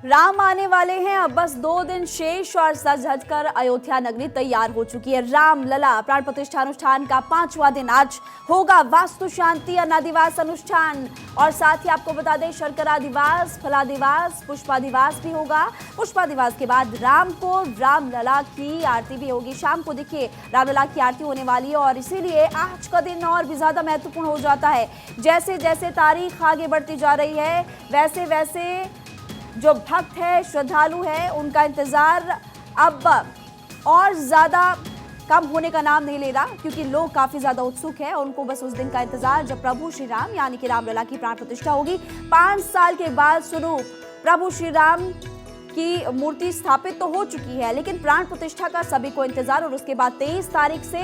राम आने वाले हैं, अब बस 2 दिन शेष और सज धज कर अयोध्या नगरी तैयार हो चुकी है। रामलला प्राण प्रतिष्ठा अनुष्ठान का 5वां दिन आज होगा वास्तु शांति अनादिवास अनुष्ठान और साथ ही आपको बता दें शर्करादिवास, फलादिवास, पुष्पादिवास भी होगा। पुष्पादिवास के बाद राम को रामलला की आरती भी होगी। शाम को देखिए रामलला की आरती होने वाली है और इसीलिए आज का दिन और भी ज्यादा महत्वपूर्ण हो जाता है। जैसे जैसे तारीख आगे बढ़ती जा रही है वैसे वैसे जो भक्त है, श्रद्धालु है, उनका इंतजार अब और ज्यादा कम होने का नाम नहीं ले रहा, क्योंकि लोग काफी ज्यादा उत्सुक है। उनको बस उस दिन का इंतजार जब प्रभु श्री राम यानी कि रामलला की प्राण प्रतिष्ठा होगी। 5 साल के बाद स्वरूप प्रभु श्री राम की मूर्ति स्थापित तो हो चुकी है, लेकिन प्राण प्रतिष्ठा का सभी को इंतजार। और उसके बाद 23 तारीख से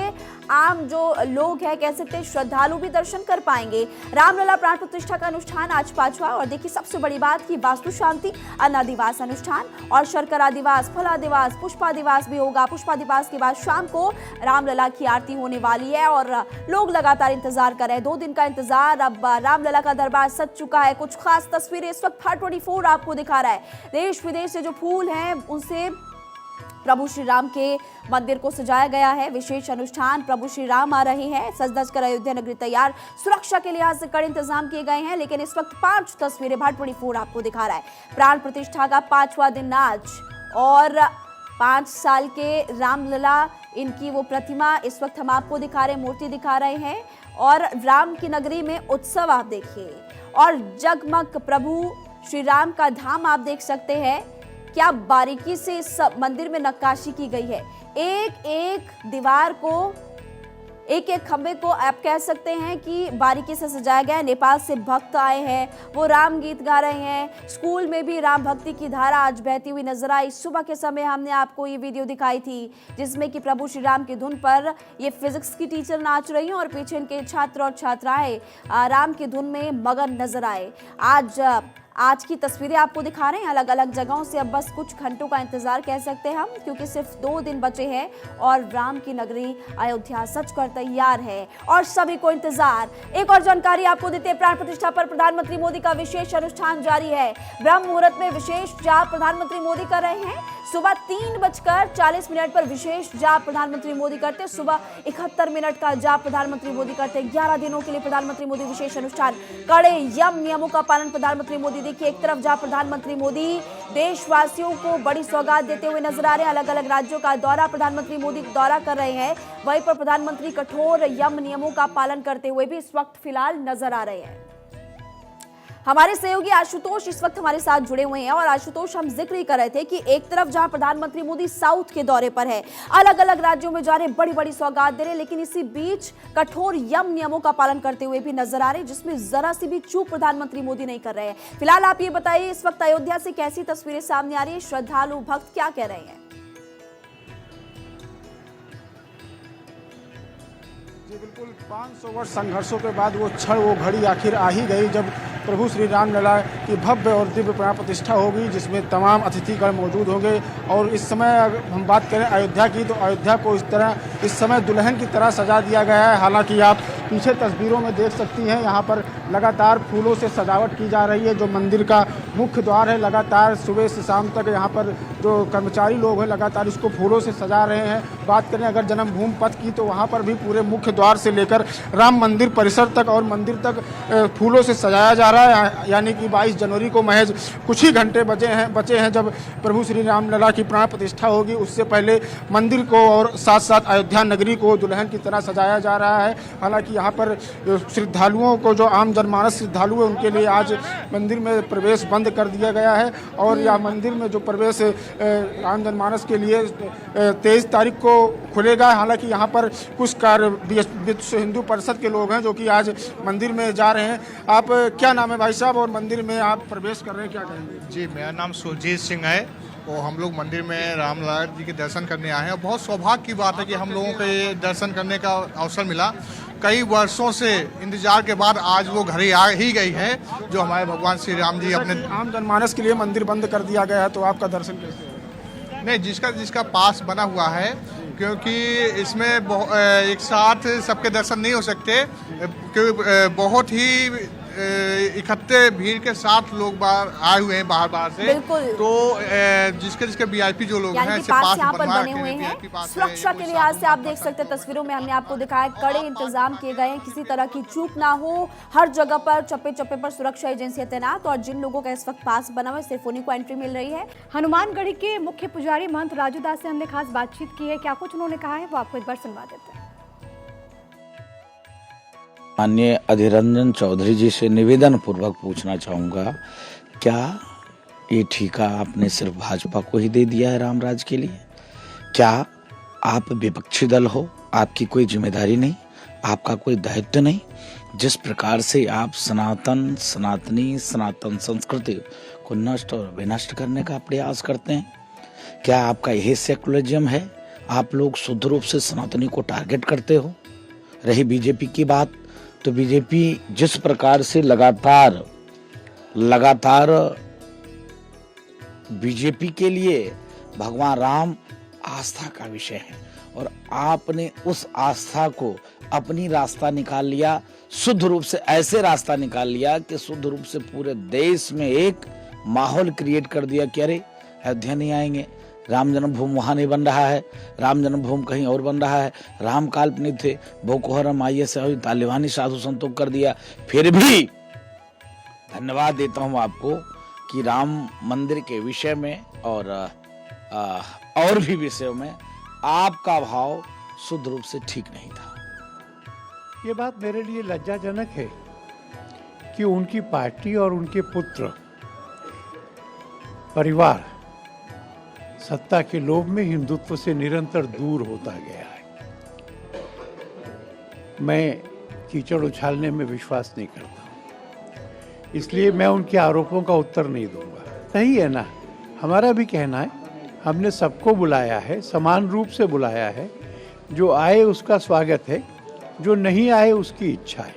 आम जो लोग हैं, कह सकते हैं श्रद्धालु भी दर्शन कर पाएंगे। रामलला प्राण प्रतिष्ठा का अनुष्ठान आज 5वां और देखिए सबसे बड़ी बात की वास्तु शांति अनादिवास अनुष्ठान और शर्करादिवास, फलादिवास, पुष्पादिवास भी होगा। पुष्पादिवास के बाद शाम को रामलला की आरती होने वाली है और लोग लगातार इंतजार कर रहे हैं। 2 दिन का इंतजार, अब रामलला का दरबार सज चुका है। कुछ खास तस्वीरें इस वक्त हर 24 आपको दिखा रहा है। देश विदेश जो फूल हैं उनसे प्रभु श्री राम के मंदिर को सजाया गया है। विशेष अनुष्ठान, प्रभु श्री राम आ रहे हैं, सज धज कर अयोध्या नगरी तैयार। सुरक्षा के लिहाज से कड़े इंतजाम किए गए हैं, लेकिन इस वक्त 5 तस्वीरें भाट 24 आपको दिखा रहा है। प्राण प्रतिष्ठा का 5वां दिन आज और 5 साल के रामलला, इनकी वो प्रतिमा इस वक्त हम आपको दिखा रहे हैं, मूर्ति दिखा रहे हैं और राम की नगरी में उत्सव आप देखिए और जगमग प्रभु श्री राम का धाम आप देख सकते हैं। क्या बारीकी से इस मंदिर में नक्काशी की गई है। एक एक दीवार को, एक एक खंबे को आप कह सकते हैं कि बारीकी से सजाया गया है। नेपाल से भक्त आए हैं, वो राम गीत गा रहे हैं। स्कूल में भी राम भक्ति की धारा आज बहती हुई नजर आई। सुबह के समय हमने आपको ये वीडियो दिखाई थी जिसमें कि प्रभु श्री राम की धुन पर ये फिजिक्स की टीचर नाच रही हैं और पीछे इनके छात्र और छात्राएं राम की धुन में मगन नजर आए। आज की तस्वीरें आपको दिखा रहे हैं अलग अलग जगहों से। अब बस कुछ घंटों का इंतजार कह सकते हैं हम, क्योंकि सिर्फ 2 दिन बचे हैं और राम की नगरी अयोध्या सज कर तैयार है और सभी को इंतजार। एक और जानकारी आपको देते हैं, प्राण प्रतिष्ठा पर प्रधानमंत्री मोदी का विशेष अनुष्ठान जारी है। ब्रह्म मुहूर्त में विशेष जाप प्रधानमंत्री मोदी कर रहे हैं। सुबह 3:40 पर विशेष जाप प्रधानमंत्री मोदी करते। सुबह 71 का जाप प्रधानमंत्री मोदी करते। 11 दिनों के लिए प्रधानमंत्री मोदी विशेष अनुष्ठान। कड़े यम नियमों का पालन प्रधानमंत्री मोदी। देखिए एक तरफ जहां प्रधानमंत्री मोदी देशवासियों को बड़ी सौगात देते हुए नजर आ रहे हैं, अलग अलग राज्यों का दौरा प्रधानमंत्री मोदी दौरा कर रहे हैं, वहीं पर प्रधानमंत्री कठोर यम नियमों का पालन करते हुए भी इस वक्त फिलहाल नजर आ रहे हैं। हमारे सहयोगी आशुतोष इस वक्त हमारे साथ जुड़े हुए हैं और आशुतोष, हम जिक्र ही कर रहे थे कि एक तरफ जहां प्रधानमंत्री मोदी साउथ के दौरे पर है, अलग अलग राज्यों में जा रहे, बड़ी बड़ी सौगात दे रहे, लेकिन इसी बीच कठोर यम नियमों का पालन करते हुए भी नजर आ रहे, जिसमें जरा सी भी चूक प्रधानमंत्री मोदी नहीं कर रहे हैं। फिलहाल आप ये बताइए इस वक्त अयोध्या से कैसी तस्वीरें सामने आ रही है, श्रद्धालु भक्त क्या कह रहे हैं? जी बिल्कुल, 500 वर्ष संघर्षों के बाद वो क्षण, वो घड़ी आखिर आ ही गई जब प्रभु श्री रामलला की भव्य और दिव्य प्राण प्रतिष्ठा होगी, जिसमें तमाम अतिथिगण मौजूद होंगे। और इस समय अगर हम बात करें अयोध्या की, तो अयोध्या को इस समय दुल्हन की तरह सजा दिया गया है। हालांकि आप पीछे तस्वीरों में देख सकती हैं, यहाँ पर लगातार फूलों से सजावट की जा रही है। जो मंदिर का मुख्य द्वार है, लगातार सुबह से शाम तक यहाँ पर जो कर्मचारी लोग हैं लगातार इसको फूलों से सजा रहे हैं। बात करें अगर जन्मभूमि पथ की, तो वहाँ पर भी पूरे मुख्य द्वार से लेकर राम मंदिर परिसर तक और मंदिर तक फूलों से सजाया जा रहा है। यानी कि 22 जनवरी को महज कुछ ही घंटे बचे हैं जब प्रभु श्री रामलला की प्राण प्रतिष्ठा होगी। उससे पहले मंदिर को और साथ साथ अयोध्या नगरी को दुल्हन की तरह सजाया जा रहा है। हालांकि यहाँ पर श्रद्धालुओं को, जो आम जनमानस श्रद्धालु है, उनके लिए आज मंदिर में प्रवेश बंद कर दिया गया है और यह मंदिर में जो प्रवेश आम जनमानस के लिए 23 तारीख को खुलेगा। हालांकि यहाँ पर कुछ विश्व हिंदू परिषद के लोग हैं जो कि आज मंदिर में जा रहे हैं। आप, क्या नाम है भाई साहब, और मंदिर में आप प्रवेश कर रहे हैं, क्या कहेंगे? जी, मेरा नाम सुरजीत सिंह है और हम लोग मंदिर में रामलला जी के दर्शन करने आए हैं और बहुत सौभाग्य की बात है कि हम लोगों को ये दर्शन करने का अवसर मिला। कई वर्षों से इंतजार के बाद आज वो घड़ी आ ही गई है, जो हमारे भगवान श्री राम जी अपने आम जनमानस के लिए मंदिर बंद कर दिया गया है, तो आपका दर्शन कैसे? नहीं, जिसका पास बना हुआ है, क्योंकि इसमें एक साथ सबके दर्शन नहीं हो सकते, क्योंकि बहुत ही इकट्ठे भीड़ के साथ लोग बाहर आए हुए हैं बाहर से। बिल्कुल। तो जिसके वीआईपी जो लोग यानी हैं, कि ऐसे पास यहाँ पर बनवा बने रखे हुए VIP हैं। पास है, सुरक्षा के लिहाज से आप देख सकते हैं तस्वीरों में हमने आपको दिखाया, कड़े इंतजाम किए गए हैं, किसी तरह की चूक ना हो। हर जगह पर चप्पे चप्पे पर सुरक्षा एजेंसियां तैनात, और जिन लोगों का इस वक्त पास बना हुआ है सिर्फ उन्हीं को एंट्री मिल रही है। हनुमानगढ़ी के मुख्य पुजारी महंत राजू दास से हमने खास बातचीत की है, क्या कुछ उन्होंने कहा है वो आपको एक बार सुनवा देते हैं। माननीय अधीररंजन चौधरी जी से निवेदन पूर्वक पूछना चाहूंगा, क्या ये ठेका आपने सिर्फ भाजपा को ही दे दिया है रामराज के लिए? क्या आप विपक्षी दल हो? आपकी कोई जिम्मेदारी नहीं, आपका कोई दायित्व नहीं? जिस प्रकार से आप सनातन संस्कृति को नष्ट और विनष्ट करने का प्रयास करते हैं, क्या आपका यही सेकुलरिज्म है? आप लोग शुद्ध रूप से सनातनी को टारगेट करते हो। रही बीजेपी की बात, तो बीजेपी जिस प्रकार से लगातार बीजेपी के लिए भगवान राम आस्था का विषय है, और आपने उस आस्था को अपनी रास्ता निकाल लिया, शुद्ध रूप से ऐसे रास्ता निकाल लिया कि शुद्ध रूप से पूरे देश में एक माहौल क्रिएट कर दिया कि अरे अयोध्या नहीं आएंगे, राम जन्मभूमि वहां नहीं बन रहा है, राम जन्मभूमि कहीं और बन रहा है, राम काल्पनिक थे, बोको हराम IS तालिबानी साधु संतों कर दिया। फिर भी धन्यवाद देता हूं आपको कि राम मंदिर के विषय में और भी विषयों में आपका भाव शुद्ध रूप से ठीक नहीं था। ये बात मेरे लिए लज्जाजनक है कि उनकी पार्टी और उनके पुत्र परिवार सत्ता के लोभ में हिंदुत्व से निरंतर दूर होता गया है। मैं कीचड़ उछालने में विश्वास नहीं करता, इसलिए मैं उनके आरोपों का उत्तर नहीं दूंगा। सही है ना, हमारा भी कहना है, हमने सबको बुलाया है, समान रूप से बुलाया है, जो आए उसका स्वागत है, जो नहीं आए उसकी इच्छा है।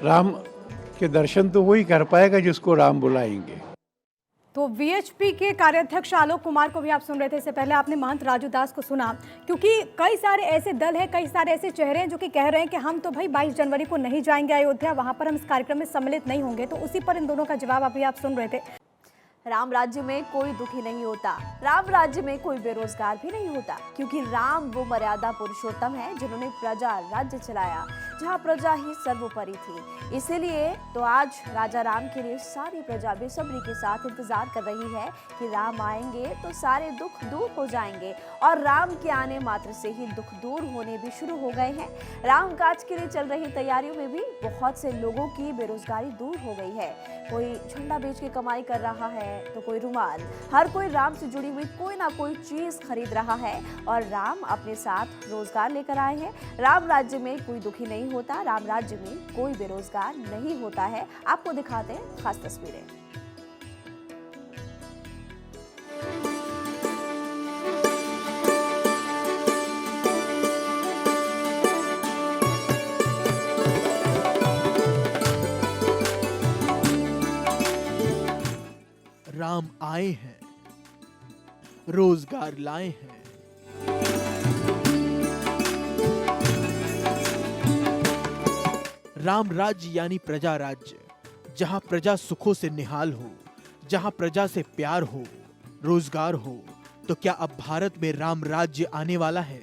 राम के दर्शन तो वही कर पाएगा जिसको राम बुलाएंगे। तो VHP के कार्याध्यक्ष आलोक कुमार को भी आप सुन रहे थे। इससे पहले आपने महंत राजू दास को सुना, क्योंकि कई सारे ऐसे दल हैं, कई सारे ऐसे चेहरे हैं जो कि कह रहे हैं कि हम तो भाई 22 जनवरी को नहीं जाएंगे अयोध्या, वहां पर हम इस कार्यक्रम में सम्मिलित नहीं होंगे। तो उसी पर इन दोनों का जवाब अभी आप सुन रहे थे। राम राज्य में कोई दुखी नहीं होता, राम राज्य में कोई बेरोजगार भी नहीं होता, क्योंकि राम वो मर्यादा पुरुषोत्तम है जिन्होंने प्रजा राज्य चलाया, जहाँ प्रजा ही सर्वोपरि थी। इसीलिए तो आज राजा राम के लिए सारी प्रजा बेसब्री के साथ इंतजार कर रही है कि राम आएंगे तो सारे दुख दूर हो जाएंगे, और राम के आने मात्र से ही दुख दूर होने भी शुरू हो गए हैं। राम काज के लिए चल रही तैयारियों में भी बहुत से लोगों की बेरोजगारी दूर हो गई है। कोई झंडा बेच के कमाई कर रहा है, तो कोई रुमाल, हर कोई राम से जुड़ी हुई कोई ना कोई चीज खरीद रहा है, और राम अपने साथ रोजगार लेकर आए हैं। राम राज्य में कोई दुखी नहीं होता, राम राज्य में कोई बेरोजगार नहीं होता है। आपको दिखाते हैं खास तस्वीरें। राम आए हैं, रोजगार लाए हैं। राम राज्य यानी प्रजा राज्य, जहां प्रजा सुखों से निहाल हो, जहां प्रजा से प्यार हो, रोजगार हो। तो क्या अब भारत में राम राज्य आने वाला है?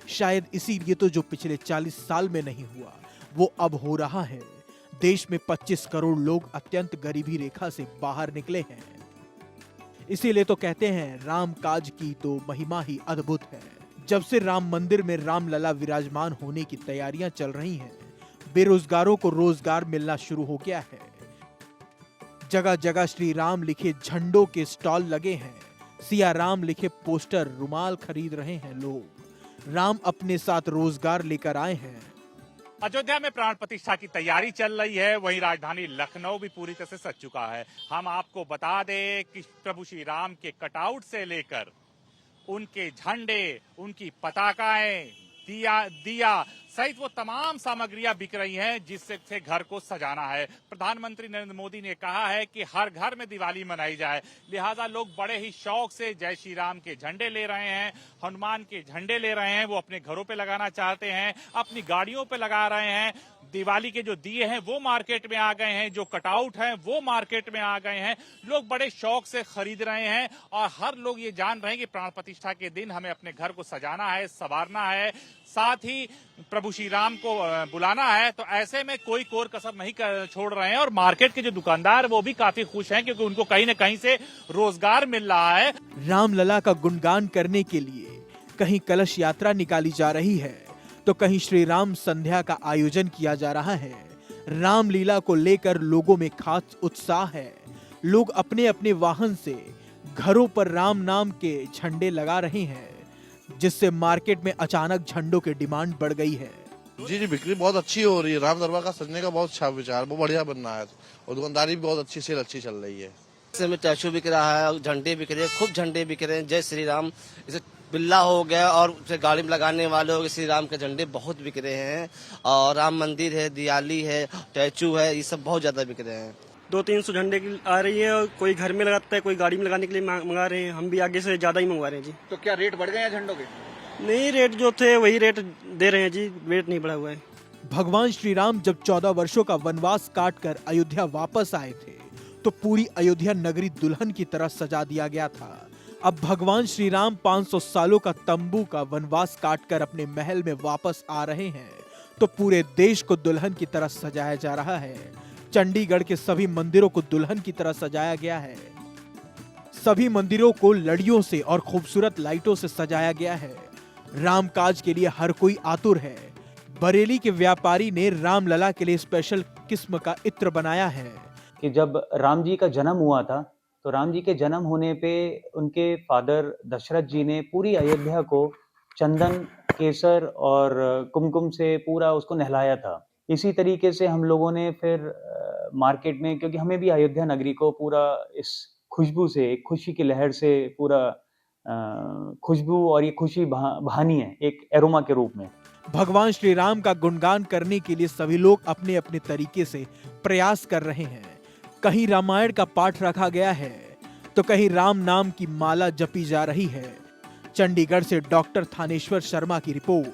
शायद इसीलिए तो जो पिछले 40 साल में नहीं हुआ वो अब हो रहा है। देश में 25 करोड़ लोग अत्यंत गरीबी रेखा से बाहर निकले हैं। इसीलिए तो कहते हैं राम काज की तो महिमा ही अद्भुत है। जब से राम मंदिर में रामलला विराजमान होने की तैयारियां चल रही हैं, बेरोजगारों को रोजगार मिलना शुरू हो गया है। जगह जगह श्री राम लिखे झंडों के स्टॉल लगे हैं, सिया राम लिखे पोस्टर, रुमाल खरीद रहे हैं लोग। राम अपने साथ रोजगार लेकर आए हैं। अयोध्या में प्राण प्रतिष्ठा की तैयारी चल रही है, वहीं राजधानी लखनऊ भी पूरी तरह से सज चुका है। हम आपको बता दें कि प्रभु श्री राम के कटआउट से लेकर उनके झंडे, उनकी पताकाएं, दिया सहित वो तमाम सामग्रियां बिक रही हैं जिससे घर को सजाना है। प्रधानमंत्री नरेंद्र मोदी ने कहा है कि हर घर में दिवाली मनाई जाए, लिहाजा लोग बड़े ही शौक से जय श्री राम के झंडे ले रहे हैं, हनुमान के झंडे ले रहे हैं, वो अपने घरों पे लगाना चाहते हैं, अपनी गाड़ियों पे लगा रहे हैं। दिवाली के जो दिए हैं वो मार्केट में आ गए हैं, जो कटआउट हैं वो मार्केट में आ गए हैं। लोग बड़े शौक से खरीद रहे हैं और हर लोग ये जान रहे हैं कि प्राण प्रतिष्ठा के दिन हमें अपने घर को सजाना है, संवारना है, साथ ही प्रभु श्री राम को बुलाना है। तो ऐसे में कोई कोर कसर नहीं छोड़ रहे हैं और मार्केट के जो दुकानदार वो भी काफी खुश हैं क्योंकि उनको कहीं न कहीं से रोजगार मिल रहा है। रामलला का गुणगान करने के लिए कहीं कलश यात्रा निकाली जा रही है तो कहीं श्री राम संध्या का आयोजन किया जा रहा है। रामलीला को लेकर लोगों में खास उत्साह है। लोग अपने अपने वाहन से घरों पर राम नाम के झंडे लगा रहे हैं, जिससे मार्केट में अचानक झंडों की डिमांड बढ़ गई है। जी, बिक्री बहुत अच्छी हो रही है। राम दरबार का सजने का बहुत अच्छा विचार, बहुत बढ़िया बन रहा है और दुकानदारी भी बहुत अच्छी चल रही है। इसमें स्टैचू बिक रहा है, झंडे बिक रहे हैं, खूब झंडे बिक रहे हैं। जय श्री राम इसे बिल्ला हो गया और उसे गाड़ी में लगाने वाले हो गए। श्री राम के झंडे बहुत बिक रहे हैं और राम मंदिर है, दिवाली है, स्टैचू है, ये सब बहुत ज्यादा बिक रहे हैं। 200-300 झंडे की आ रही है और कोई घर में लगाता है, कोई गाड़ी में लगाने के लिए मंगा रहे हैं। हम भी आगे से ज्यादा ही मंगवा रहे हैं जी। तो क्या रेट बढ़ गए हैं झंडों के? नहीं, रेट जो थे वही रेट दे रहे हैं जी, रेट नहीं बढ़ा हुआ है। भगवान श्री राम जब 14 वर्षों का वनवास काटकर अयोध्या वापस आए थे तो पूरी अयोध्या नगरी दुल्हन की तरह सजा दिया गया था। अब भगवान श्री राम 500 सालों का तंबू का वनवास काटकर अपने महल में वापस आ रहे हैं तो पूरे देश को दुल्हन की तरह सजाया जा रहा है। चंडीगढ़ के सभी मंदिरों को दुल्हन की तरह सजाया गया है। सभी मंदिरों को लड़ियों से और खूबसूरत लाइटों से सजाया गया है। रामकाज के लिए हर कोई आतुर है। बरेली के व्यापारी ने रामलला के लिए स्पेशल किस्म का इत्र बनाया है कि जब राम जी का जन्म हुआ था तो राम जी के जन्म होने पे उनके फादर दशरथ जी ने पूरी अयोध्या को चंदन, केसर और कुमकुम से पूरा उसको नहलाया था। इसी तरीके से हम लोगों ने फिर मार्केट में, क्योंकि हमें भी अयोध्या नगरी को पूरा इस खुशबू से, एक खुशी की लहर से पूरा खुशबू और ये खुशी बहानी है एक एरोमा के रूप में। भगवान श्री राम का गुणगान करने के लिए सभी लोग अपने अपने तरीके से प्रयास कर रहे हैं। कहीं रामायण का पाठ रखा गया है तो कहीं राम नाम की माला जपी जा रही है। चंडीगढ़ से डॉक्टर थानेश्वर शर्मा की रिपोर्ट।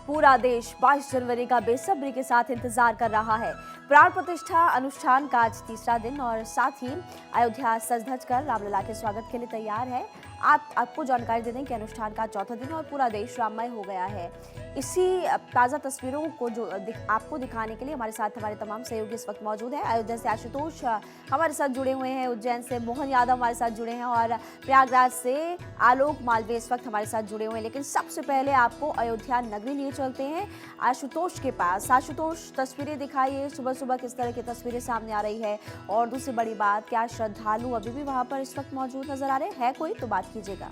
पूरा देश 22 जनवरी का बेसब्री के साथ इंतजार कर रहा है। प्राण प्रतिष्ठा अनुष्ठान का आज तीसरा दिन और साथ ही अयोध्या सज धज कर रामलला के स्वागत के लिए तैयार है। आपको जानकारी दे दें कि अनुष्ठान का चौथा दिन और पूरा देश राममय हो गया है। इसी ताज़ा तस्वीरों को जो आपको दिखाने के लिए हमारे साथ हमारे तमाम सहयोगी इस वक्त मौजूद हैं। अयोध्या से आशुतोष हमारे साथ जुड़े हुए हैं, उज्जैन से मोहन यादव हमारे साथ जुड़े हैं और प्रयागराज से आलोक मालवीय इस वक्त हमारे साथ जुड़े हुए हैं। लेकिन सबसे पहले आपको अयोध्या नगरी लिए चलते हैं आशुतोष के पास। आशुतोष, तस्वीरें दिखाइए, सुबह सुबह किस तरह की तस्वीरें सामने आ रही है और दूसरी बड़ी बात, क्या श्रद्धालु अभी भी वहाँ पर इस वक्त मौजूद नजर आ रहे हैं? कोई तो बात कीजिएगा।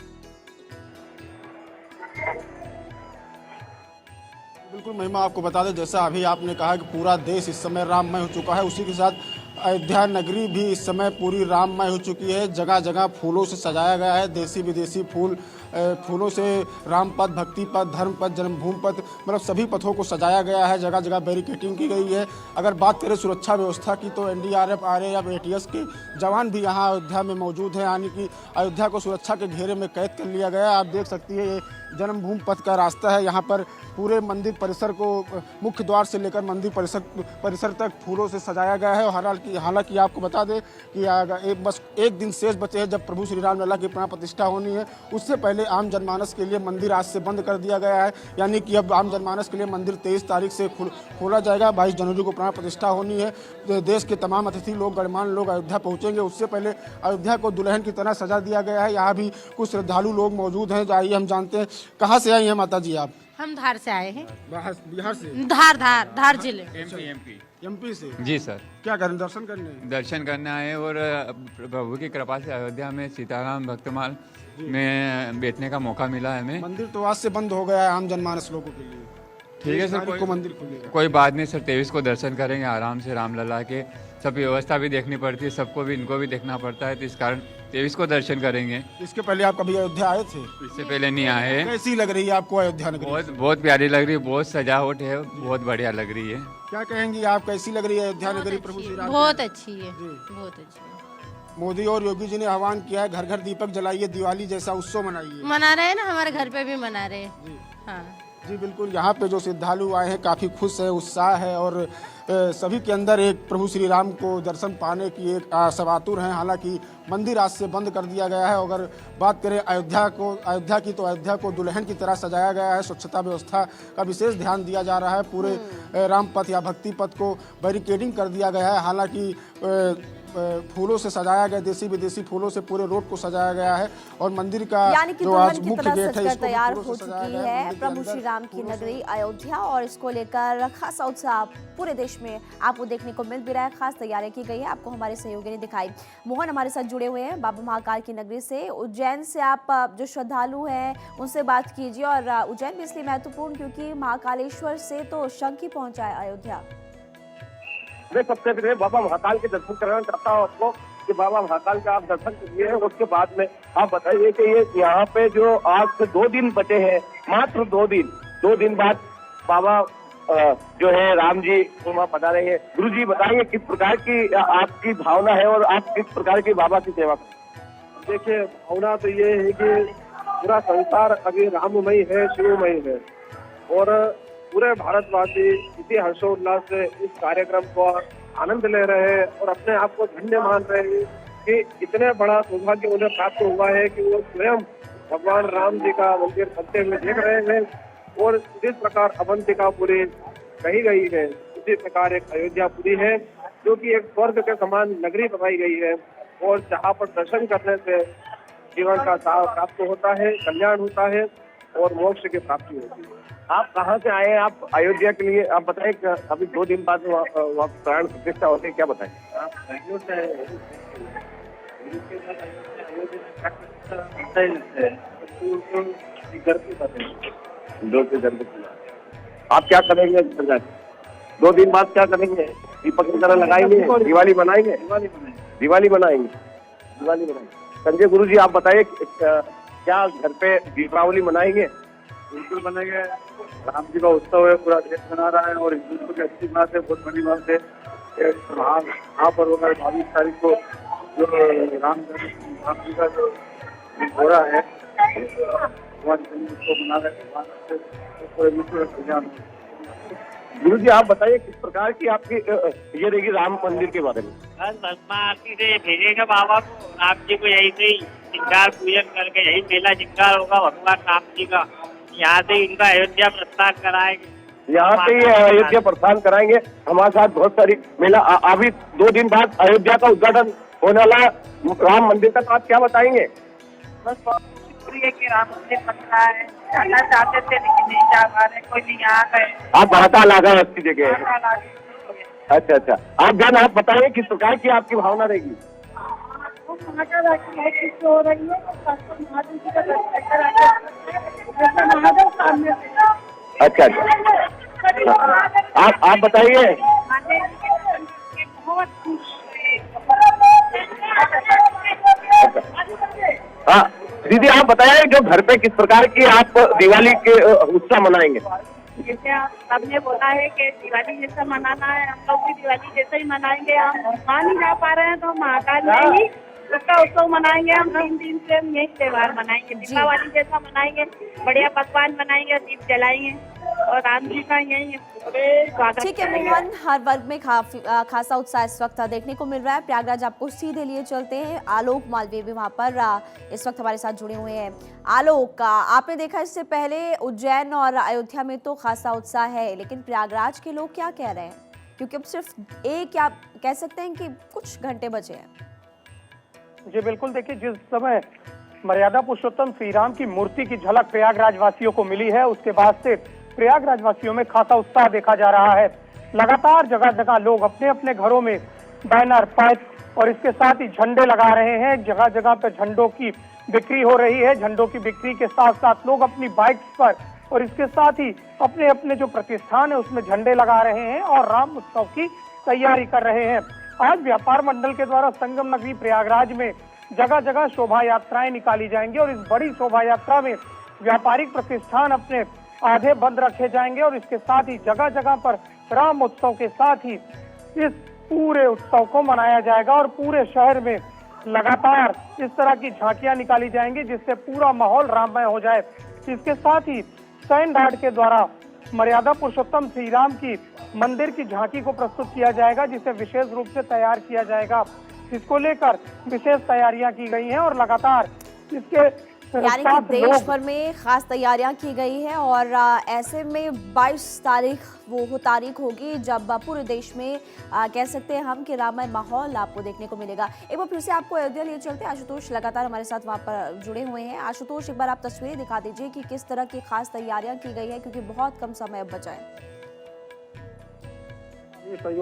बिल्कुल महिमा, आपको बता दें जैसा अभी आपने कहा कि पूरा देश इस समय राममय हो चुका है, उसी के साथ अयोध्या नगरी भी इस समय पूरी राममय हो चुकी है। जगह जगह फूलों से सजाया गया है, देसी विदेशी फूलों से राम पथ, भक्ति पथ, धर्म पथ, जन्मभूमि पथ, मतलब सभी पथों को सजाया गया है। जगह जगह बैरिकेटिंग की गई है। अगर बात करें सुरक्षा व्यवस्था की तो एनडीआरएफ, आरएएफ, एटीएस के जवान भी यहाँ अयोध्या में मौजूद हैं, यानी कि अयोध्या को सुरक्षा के घेरे में कैद कर लिया गया है। आप देख सकती है ये जन्मभूमि पथ का रास्ता है। यहाँ पर पूरे मंदिर परिसर को मुख्य द्वार से लेकर मंदिर परिसर तक फूलों से सजाया गया है। और हालांकि आपको बता दें कि बस एक दिन शेष बचे हैं जब प्रभु श्री राम लला की प्राण प्रतिष्ठा होनी है। उससे पहले आम जनमानस के लिए मंदिर आज से बंद कर दिया गया है, यानी कि अब आम जनमानस के लिए मंदिर 23 तारीख से खोला जाएगा। 22 जनवरी को प्राण प्रतिष्ठा होनी है। देश के तमाम अतिथि लोग, गणमान्य लोग अयोध्या पहुँचेंगे। उससे पहले अयोध्या को दुल्हन की तरह सजा दिया गया है। यहाँ भी कुछ श्रद्धालु लोग मौजूद हैं। आइए हम जानते हैं, कहाँ से आई हैं माता जी आप? हम धार से आए हैं। बिहार से? धार जिले। एमपी से? जी सर। क्या करें, दर्शन करने? दर्शन करने आए और प्रभु की कृपा से अयोध्या में सीताराम भक्तमाल में बैठने का मौका मिला है हमें। मंदिर तो आज से बंद हो गया है आम जनमानस लोगों के लिए। ठीक है सर, तारीख को मंदिर खुलेगा। कोई बात नहीं सर, 23 को दर्शन करेंगे आराम से रामलला के। सब व्यवस्था भी देखनी पड़ती है, सबको भी इनको भी देखना पड़ता है, तो इस कारण 23 को दर्शन करेंगे। इसके पहले आप कभी अयोध्या आए थे? इससे पहले नहीं आए। कैसी लग रही है आपको अयोध्या नगरी? बहुत प्यारी लग रही है, बहुत सजावट है, बहुत बढ़िया लग रही है। क्या कहेंगी आप, कैसी लग रही है अयोध्या नगरी प्रभु श्री राम? बहुत अच्छी है, बहुत अच्छी है। मोदी और योगी जी ने आह्वान किया है घर घर दीपक जलाइए, दिवाली जैसा उत्सव मनाइए। मना रहे हैं ना, हमारे घर पे भी मना रहे हैं। हाँ जी बिल्कुल, यहाँ पे जो श्रद्धालु आए हैं काफ़ी खुश है, उत्साह है और सभी के अंदर एक प्रभु श्री राम को दर्शन पाने की एक सवातुर हैं। हालांकि मंदिर आज से बंद कर दिया गया है। अगर बात करें अयोध्या की, तो अयोध्या को दुल्हन की तरह सजाया गया है। स्वच्छता व्यवस्था का विशेष ध्यान दिया जा रहा है। पूरे राम पथ या भक्ति पथ को बैरिकेडिंग कर दिया गया है। हालांकि फूलों से सजाया गया, देसी विदेशी फूलों से पूरे रोड को सजाया गया है और मंदिर का यानी कि जो आज दुल्हन की मुख्य तरह गेट है सजकर इसको तैयार फूलों हो से सजाया चुकी गया है। है मंदिर के प्रभु अंदर श्री राम की फूलों से नगरी अयोध्या और इसको लेकर खासा उत्साह पूरे देश में आपको देखने को मिल भी रहा है। खास तैयारी की गई है, आपको हमारे सहयोगी ने दिखाई। मोहन हमारे साथ जुड़े हुए हैं बाबा महाकाल की नगरी से, उज्जैन से। आप जो श्रद्धालु हैं उनसे बात कीजिए। और उज्जैन भी इसलिए महत्वपूर्ण क्योंकि महाकालेश्वर से तो शंख ही पहुंचा है अयोध्या। मैं सबसे पहले बाबा महाकाल के दर्शन कराना चाहता हूँ आपको कि बाबा महाकाल का आप दर्शन करिए। उसके बाद में आप बताइए कि ये यहाँ पे जो आज से 2 दिन बचे हैं, मात्र 2 दिन बाद बाबा जो है राम जी वहाँ पधारेंगे। गुरु जी बताइए किस प्रकार की आपकी भावना है और आप किस प्रकार की बाबा की सेवा करें? देखिए, भावना तो ये है कि पूरा संसार अभी राममय है, शिवमय है और पूरे भारतवासी इसी हर्षोल्लास से इस कार्यक्रम को आनंद ले रहे हैं और अपने आप को धन्य मान रहे हैं कि इतने बड़ा सौभाग्य उन्हें प्राप्त हुआ है कि वो स्वयं भगवान राम जी का मंदिर बनते हुए देख रहे हैं। और जिस प्रकार अवंतिकापुरी कही गई है, उसी प्रकार एक अयोध्यापुरी है जो कि एक स्वर्ग के समान नगरी बनाई गई है और जहाँ पर दर्शन करने से जीवन का सार प्राप्त होता है, कल्याण होता है और मोक्ष की प्राप्ति होती है। आप कहाँ से आए हैं? आप अयोध्या के लिए आप बताएं। अभी 2 दिन बाद वहाँ प्राण प्रतिष्ठा होती है, क्या बताएं? आप बेंगलोर से आप क्या करेंगे? 2 दिन बाद क्या करेंगे? दीपक वगैरह लगाएंगे, दिवाली बनाएंगे? दिवाली बनाएंगे। संजय गुरु जी आप बताइए क्या घर पे दीपावली मनाएंगे? बिल्कुल बनेंगे। राम जी का उत्सव है, पूरा देश मना रहा है और हिंदुत्व की अच्छी बात है, बहुत बड़ी बात है। महापर्व का 22 तारीख को जो राम जी का जो हो रहा है उसको मना रहे हैं, पूरे विश्व में कल्याण। गुरु जी आप बताइए किस प्रकार की आपकी ये रहेगी राम मंदिर के बारे में? आरती से भेजेगा बाबा को, राम जी को यही से श्रृंगार पूजन करके यही मेला श्रृंगार होगा भगवान राम जी का। यहाँ से इनका अयोध्या प्रस्थान कराएंगे, यहाँ से ये अयोध्या प्रस्थान कराएंगे। हमारे साथ बहुत सारी मेला अभी 2 दिन बाद अयोध्या का उद्घाटन होने वाला राम मंदिर का, तो आप क्या बताएंगे? बस बहुत शुक्रिया कि राम मंदिर बन रहा है। जाना चाहते थे लेकिन नहीं जा पा रहे, कोई नहीं यहाँ गए। आप महाकाल आ गए अच्छी जगह? अच्छा। आप जान आप बताइए किस प्रकार की आपकी भावना रहेगी? हो रही है अच्छा। आप बताइए। हाँ दीदी आप बताइए जो घर पे किस प्रकार की आप दिवाली के उत्सव मनाएंगे? जैसे आप सबने बोला है कि दिवाली जैसा मनाना है, हम लोग भी दिवाली जैसा ही मनाएंगे। हम वहाँ नहीं जा पा रहे हैं तो महाकाल में ही उसका उत्सव मनाएंगे। हम 3 दिन से हम यही त्योहार मनाएंगे, दीपावली जैसा मनाएंगे, बढ़िया पकवान बनाएंगे, दीप जलाएंगे और राम जी का यही ठीक है मोहन, हर वर्ग में खासा उत्साह इस वक्त देखने को मिल रहा है। प्रयागराज आपको सीधे लिए चलते हैं। आलोक मालवीय भी वहाँ पर इस वक्त हमारे साथ जुड़े हुए हैं। आलोक, आपने देखा इससे पहले उज्जैन और अयोध्या में तो खासा उत्साह है, लेकिन प्रयागराज के लोग क्या कह रहे हैं? क्योंकि अब सिर्फ एक या कह सकते हैं कि कुछ घंटे बचे हैं। जी बिल्कुल, देखिए जिस समय मर्यादा पुरुषोत्तम श्री राम की मूर्ति की झलक प्रयागराज वासियों को मिली है, उसके बाद से प्रयागराज वासियों में खासा उत्साह देखा जा रहा है। लगातार जगह जगह लोग अपने अपने घरों में बैनर, पाइप और इसके साथ ही झंडे लगा रहे हैं। जगह जगह पे झंडों की बिक्री हो रही है। झंडों की बिक्री के साथ साथ लोग अपनी बाइक्स पर और इसके साथ ही अपने अपने जो प्रतिष्ठान है उसमें झंडे लगा रहे हैं और राम उत्सव की तैयारी कर रहे हैं। आज व्यापार मंडल के द्वारा संगम नगरी प्रयागराज में जगह जगह शोभा यात्राएं निकाली जाएंगी और इस बड़ी शोभा यात्रा में व्यापारिक प्रतिष्ठान अपने आधे बंद रखे जाएंगे और इसके साथ ही जगह जगह पर राम उत्सव के साथ ही इस पूरे उत्सव को मनाया जाएगा और पूरे शहर में लगातार इस तरह की झांकियां निकाली जाएंगी जिससे पूरा माहौल राममय हो जाए। इसके साथ ही सैन्य घाट के द्वारा मर्यादा पुरुषोत्तम श्री राम की मंदिर की झांकी को प्रस्तुत किया जाएगा जिसे विशेष रूप से तैयार किया जाएगा। इसको लेकर विशेष तैयारियां की गई हैं और लगातार इसके यानी कि देश भर में खास तैयारियां की गई है और ऐसे में 22 तारीख वो तारीख होगी जब पूरे देश में कह सकते हैं हम कि राममय माहौल आपको देखने को मिलेगा। एक बार फिर से आपको अयोध्या लिए चलते हैं, आशुतोष लगातार हमारे साथ वहाँ पर जुड़े हुए हैं। आशुतोष, एक बार आप तस्वीरें दिखा दीजिए कि किस तरह की खास तैयारियां की गई है, क्योंकि बहुत कम समय अब बचा है।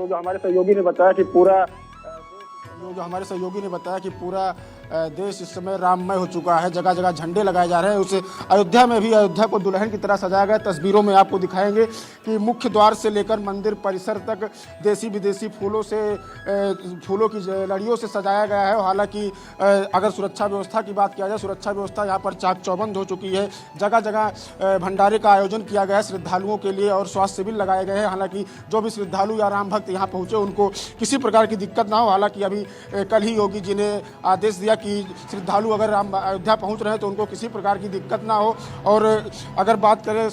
हमारे सहयोगी ने बताया कि पूरा देश इस समय राममय हो चुका है, जगह जगह झंडे लगाए जा रहे हैं। उसे अयोध्या में भी अयोध्या को दुल्हन की तरह सजाया गया। तस्वीरों में आपको दिखाएंगे कि मुख्य द्वार से लेकर मंदिर परिसर तक देसी विदेशी फूलों की लड़ियों से सजाया गया है। हालांकि अगर सुरक्षा व्यवस्था की बात किया जाए, सुरक्षा व्यवस्था यहाँ पर चाक चौबंद हो चुकी है। जगह जगह भंडारे का आयोजन किया गया है श्रद्धालुओं के लिए और स्वास्थ्य शिविर लगाए गए हैं। हालांकि जो भी श्रद्धालु या राम भक्त यहाँ पहुँचे उनको किसी प्रकार की दिक्कत ना हो। हालांकि अभी कल ही योगी जी ने आदेश दिया कि श्रद्धालु अगर अयोध्या पहुंच रहे हैं तो उनको किसी प्रकार की दिक्कत ना हो। और अगर बात करें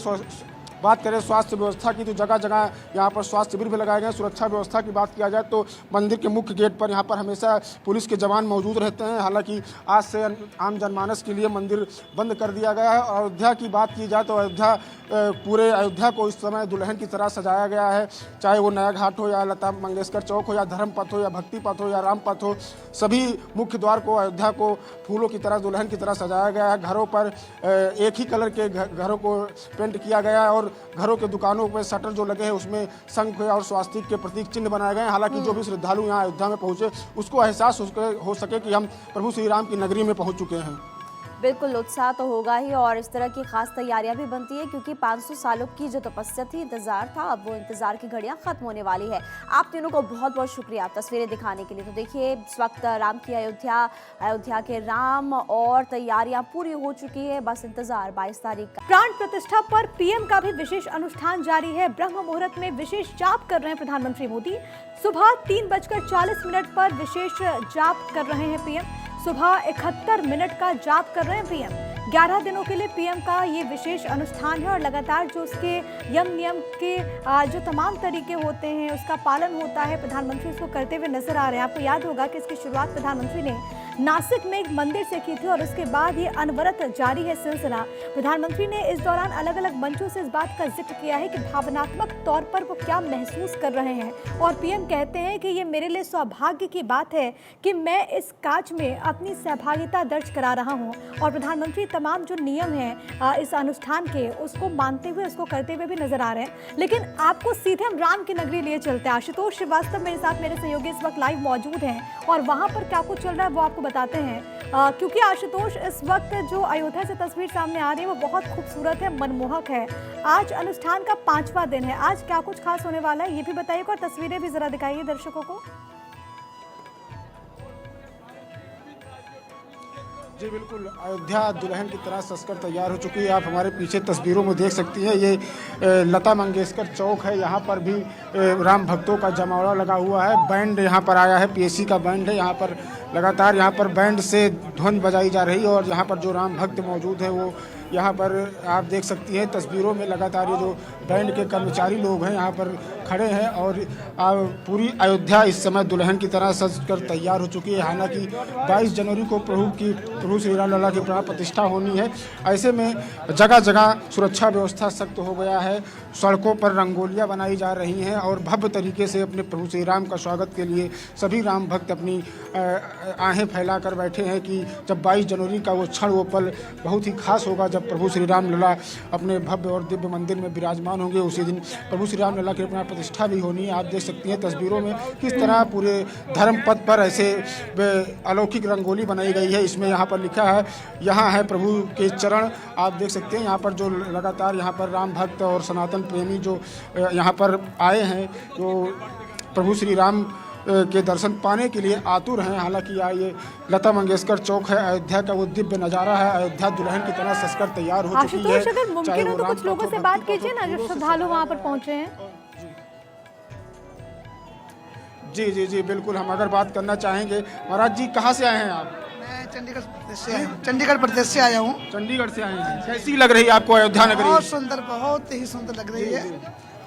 स्वास्थ्य व्यवस्था की, तो जगह जगह यहाँ पर स्वास्थ्य शिविर भी लगाए गए। सुरक्षा व्यवस्था की बात किया जाए तो मंदिर के मुख्य गेट पर यहाँ पर हमेशा पुलिस के जवान मौजूद रहते हैं। हालांकि आज से आम जनमानस के लिए मंदिर बंद कर दिया गया है। अयोध्या की बात की जाए तो पूरे अयोध्या को इस समय दुल्हन की तरह सजाया गया है, चाहे वो नया घाट हो या लता मंगेशकर चौक हो या धर्म पथ हो या भक्ति पथ हो या राम पथ हो, सभी मुख्य द्वार को अयोध्या को फूलों की तरह दुल्हन की तरह सजाया गया है। घरों पर एक ही कलर के घरों को पेंट किया गया है और घरों के दुकानों में शटर जो लगे हैं उसमें शंख और स्वास्तिक के प्रतीक चिन्ह बनाए गए हैं। हालांकि जो भी श्रद्धालु यहाँ अयोध्या में पहुंचे उसको एहसास हो सके कि हम प्रभु श्री राम की नगरी में पहुंच चुके हैं। बिल्कुल, उत्साह तो होगा ही और इस तरह की खास तैयारियां भी बनती है क्योंकि 500 सालों की जो तपस्या थी, इंतजार था, अब वो इंतजार की घड़ियां खत्म होने वाली है। आप तीनों को बहुत बहुत शुक्रिया तस्वीरें दिखाने के लिए। तो देखिए, इस वक्त राम की अयोध्या के राम और तैयारियां पूरी हो चुकी है, बस इंतजार 22 तारीख का। प्राण प्रतिष्ठा पर पीएम का भी विशेष अनुष्ठान जारी है। ब्रह्म मुहूर्त में विशेष जाप कर रहे हैं प्रधानमंत्री मोदी। सुबह 3:40 पर विशेष जाप कर रहे हैं पीएम। सुबह 71 मिनट का जाप कर रहे हैं पीएम। 11 दिनों के लिए पीएम का ये विशेष अनुष्ठान है और लगातार जो उसके यम नियम के जो तमाम तरीके होते हैं उसका पालन होता है, प्रधानमंत्री उसको करते हुए नजर आ रहे हैं। आपको याद होगा कि इसकी शुरुआत प्रधानमंत्री ने नासिक में एक मंदिर से की थी और उसके बाद ये अनवरत जारी है सिलसिला। प्रधानमंत्री ने इस दौरान अलग अलग मंचों से इस बात का जिक्र किया है कि भावनात्मक तौर पर वो क्या महसूस कर रहे हैं और पीएम कहते हैं कि ये मेरे लिए सौभाग्य की बात है कि मैं इस काज में अपनी सहभागिता दर्ज करा रहा हूँ। और प्रधानमंत्री तमाम जो नियम हैं इस अनुष्ठान के उसको मानते हुए उसको करते हुए भी नजर आ रहे हैं। लेकिन आपको सीधे हम राम की नगरी लिए चलते हैं। आशुतोष श्रीवास्तव मेरे साथ, मेरे सहयोगी इस वक्त लाइव मौजूद हैं और वहाँ पर क्या कुछ चल रहा है वो आपको बताते हैं। क्योंकि आशुतोष, इस वक्त जो अयोध्या से तस्वीर सामने आ रही है वो बहुत खूबसूरत है, मनमोहक है। आज अनुष्ठान का 5वां दिन है, आज क्या कुछ खास होने वाला है ये भी बताइए और तस्वीरें भी जरा दिखाइए दर्शकों को। जी बिल्कुल, अयोध्या दुल्हन की तरह सजकर तैयार हो चुकी है। आप हमारे पीछे तस्वीरों में देख सकती हैं, ये लता मंगेशकर चौक है। यहाँ पर भी राम भक्तों का जमावड़ा लगा हुआ है। बैंड यहाँ पर आया है, पीएसी का बैंड है। यहाँ पर लगातार बैंड से ध्वनि बजाई जा रही है और यहाँ पर जो राम भक्त मौजूद हैं वो यहाँ पर आप देख सकती हैं तस्वीरों में। लगातार ये जो बैंड के कर्मचारी लोग हैं यहाँ पर खड़े हैं और पूरी अयोध्या इस समय दुल्हन की तरह सज कर तैयार हो चुकी है। हालांकि 22 जनवरी को प्रभु श्री राम लला की प्राण प्रतिष्ठा होनी है। ऐसे में जगह जगह सुरक्षा व्यवस्था सख्त हो गया है। सड़कों पर रंगोलियां बनाई जा रही हैं और भव्य तरीके से अपने प्रभु श्री राम का स्वागत के लिए सभी राम भक्त अपनी आहें फैला कर बैठे हैं कि जब 22 जनवरी का वो क्षण, वो पल बहुत ही खास होगा जब जब प्रभु श्री राम लला अपने भव्य और दिव्य मंदिर में विराजमान होंगे, उसी दिन प्रभु श्री राम लला की प्राण प्रतिष्ठा भी होनी है। आप देख सकती हैं तस्वीरों में किस तरह पूरे धर्म पथ पर ऐसे अलौकिक रंगोली बनाई गई है। इसमें यहाँ पर लिखा है, यहाँ है प्रभु के चरण। आप देख सकते हैं यहाँ पर जो लगातार यहाँ पर राम भक्त और सनातन प्रेमी जो यहाँ पर आए हैं, जो प्रभु श्री राम के दर्शन पाने के लिए आतुर हैं। हालांकि ये लता मंगेशकर चौक है, अयोध्या का वो दिव्य नज़ारा है। अयोध्या दुल्हन की तरह सजकर तैयार हो चुकी है। अगर मुमकिन हो तो कुछ लोगों से बात कीजिए ना, जो श्रद्धालु वहाँ पर पहुँचे हैं। जी जी जी बिल्कुल, हम अगर बात करना चाहेंगे। महाराज जी कहाँ से आए हैं आप? मैं चंडीगढ़ प्रदेश से आया हूँ। चंडीगढ़ से आए हैं, कैसी लग रही है आपको अयोध्या नगरी? बहुत सुंदर, बहुत ही सुंदर लग रही है।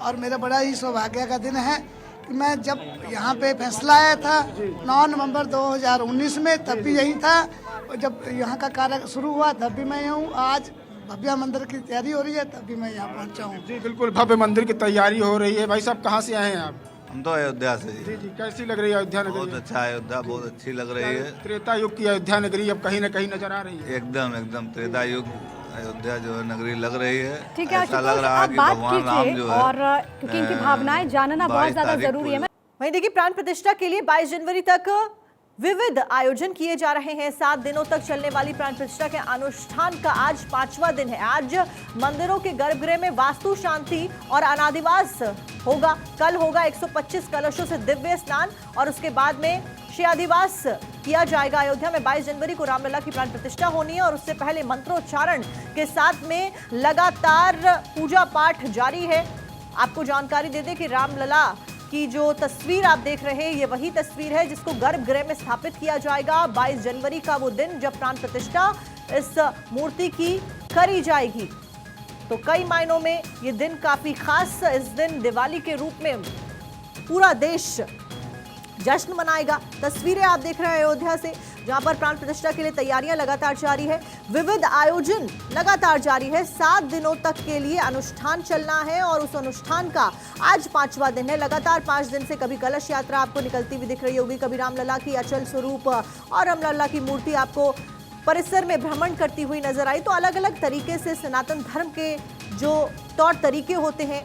और मेरा बड़ा ही सौभाग्य का दिन है कि मैं जब यहाँ पे फैसला आया था 9 नवंबर 2019 में, तब भी यही था। और जब यहाँ का कार्य शुरू हुआ तब भी मैं हूँ। आज भव्य मंदिर की तैयारी हो रही है, तब भी मैं यहाँ पहुँचा हूँ। जी बिल्कुल, भव्य मंदिर की तैयारी हो रही है। भाई साहब कहाँ से आए हैं आप? हम तो अयोध्या से। जी जी, कैसी लग रही है अयोध्या नगरी? बहुत अच्छा, अयोध्या बहुत अच्छी लग रही है। त्रेता युग की अयोध्या नगरी अब कहीं न कहीं नजर आ रही है। एकदम एकदम त्रेता युग अयोध्या जो नगरी लग रही है। ठीक है, ऐसा लग रहा है आप कि बात भगवान राम जो है, और क्योंकि इनकी भावनाएं जानना बहुत ज्यादा जरूरी है। वहीं देखिए, प्राण प्रतिष्ठा के लिए 22 जनवरी तक विविध आयोजन किए जा रहे हैं। 7 दिनों तक चलने वाली प्राण प्रतिष्ठा के अनुष्ठान का आज 5वां दिन है। आज मंदिरों के गर्भगृह में वास्तु शांति और अनादिवास होगा। कल होगा 125 कलशों से दिव्य स्नान और उसके बाद में श्रेयादिवास किया जाएगा। अयोध्या में 22 जनवरी को रामलला की प्राण प्रतिष्ठा होनी है और उससे पहले मंत्रोच्चारण के साथ में लगातार पूजा पाठ जारी है। आपको जानकारी दे दें कि रामलला की जो तस्वीर आप देख रहे हैं, ये वही तस्वीर है जिसको गर्भगृह में स्थापित किया जाएगा। 22 जनवरी का वो दिन जब प्राण प्रतिष्ठा इस मूर्ति की करी जाएगी। तो कई मायनों में ये दिन काफी खास। इस दिन दिवाली के रूप में पूरा देश जश्न मनाएगा। तस्वीरें आप देख रहे हैं अयोध्या से, जहां पर प्राण प्रतिष्ठा के लिए तैयारियां लगातार जारी है। विविध आयोजन लगातार जारी है। 7 दिनों तक के लिए अनुष्ठान चलना है और उस अनुष्ठान का आज 5वां दिन है। लगातार 5 दिन से कभी कलश यात्रा आपको निकलती हुई दिख रही होगी, कभी रामलला की अचल स्वरूप और रामलला की मूर्ति आपको परिसर में भ्रमण करती हुई नजर आई। तो अलग अलग तरीके से सनातन धर्म के जो तौर तरीके होते हैं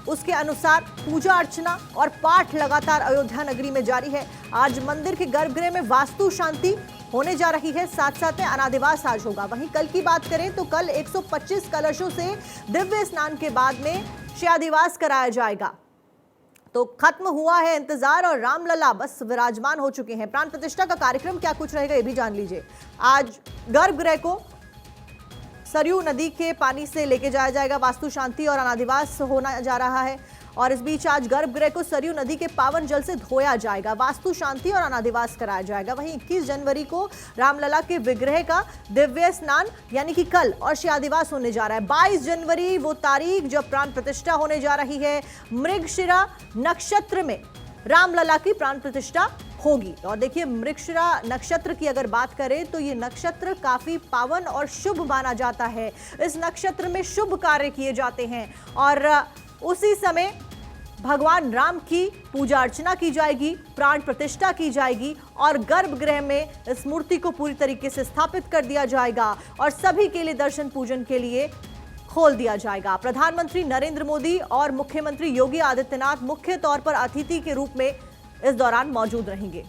उसके अनुसार पूजा अर्चना और पाठ लगातार अयोध्या नगरी में जारी है। आज मंदिर के गर्भगृह में वास्तु शांति होने जा रही है, साथ साथ में अनादिवास आज होगा। वहीं कल की बात करें तो कल 125 कलशों से दिव्य स्नान के बाद में श्रेयादिवास कराया जाएगा। तो खत्म हुआ है इंतजार और रामलला बस विराजमान हो चुके हैं। प्राण प्रतिष्ठा का कार्यक्रम क्या कुछ रहेगा ये भी जान लीजिए। आज गर्भगृह को सरयू नदी के पानी से लेके जाया जाएगा। वास्तु शांति और अनादिवास होना जा रहा है और इस बीच आज गर्भगृह को सरयू नदी के पावन जल से धोया जाएगा। वास्तु शांति और अनादिवास कराया जाएगा। वहीं 21 जनवरी को रामलला के विग्रह का दिव्य स्नान यानी कि कल और श्रेयादिवास होने जा रहा है। 22 जनवरी वो तारीख जब प्राण प्रतिष्ठा होने जा रही है। मृगशिरा नक्षत्र में रामलला की प्राण प्रतिष्ठा होगी। और देखिए, मृगशिरा नक्षत्र की अगर बात करें तो ये नक्षत्र काफी पावन और शुभ माना जाता है। इस नक्षत्र में शुभ कार्य किए जाते हैं और उसी समय भगवान राम की पूजा अर्चना की जाएगी, प्राण प्रतिष्ठा की जाएगी और गर्भगृह में इस मूर्ति को पूरी तरीके से स्थापित कर दिया जाएगा और सभी के लिए दर्शन पूजन के लिए खोल दिया जाएगा। प्रधानमंत्री नरेंद्र मोदी और मुख्यमंत्री योगी आदित्यनाथ मुख्य तौर पर अतिथि के रूप में इस दौरान मौजूद रहेंगे।